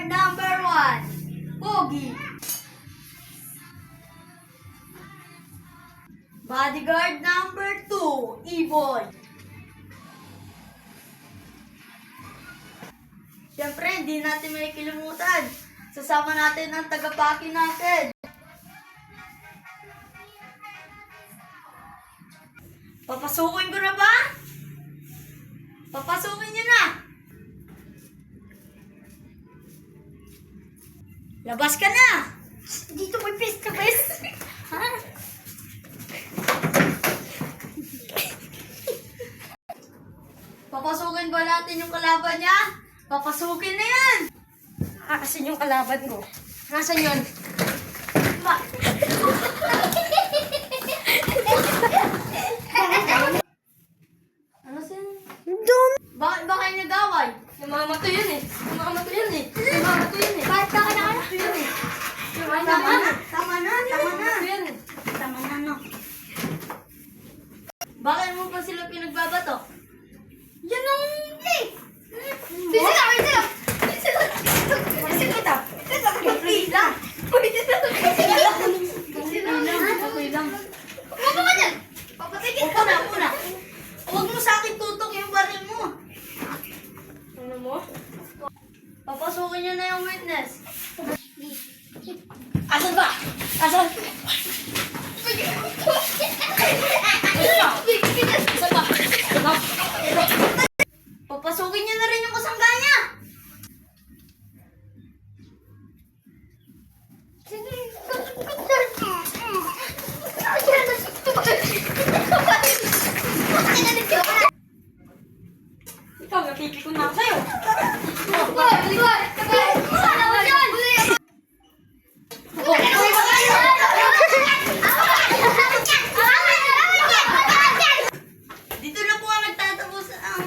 number 1, Pogi. Bodyguard number 2, Iboy. Siyempre, hindi natin may kilimutan. Sasama natin ang tagapaki natin. Papasukin ko na ba? Papasukin niyo na! Labas ka na! Dito may face to face! Ha? Papasukin ba natin yung kalaban niya? Papasukin na yan! Asan yung kalaban ko? Nasaan yun? Ba? Ano sin? Bakit ba kayo nag-away? Namamato yun eh. Namamato yun eh. Namamato yun eh. Bakit ka na? Namamato yun eh. Tama na! Tama na! Tama na! Namamato yun eh. Tama na, no? Bakit mo pa sila pinagbabato? Yan ang eh. Pisa na! Pisa na! Pisa na! Pisa kita! Pisa na! Wait lang! Pisa na! Okay lang. Upo ka dyan! Papatay kita! Upo na, upo na. Huwag mo sa akin tutok yung baril mo. Ano mo? Papasukin niyo na yung witness. Asan ba? Asan? Asan ba? Papasukin niyo na rin yung kasangga niya. Ikaw, nakikikon na ako sa'yo. Dito na po ang nagtatapos ang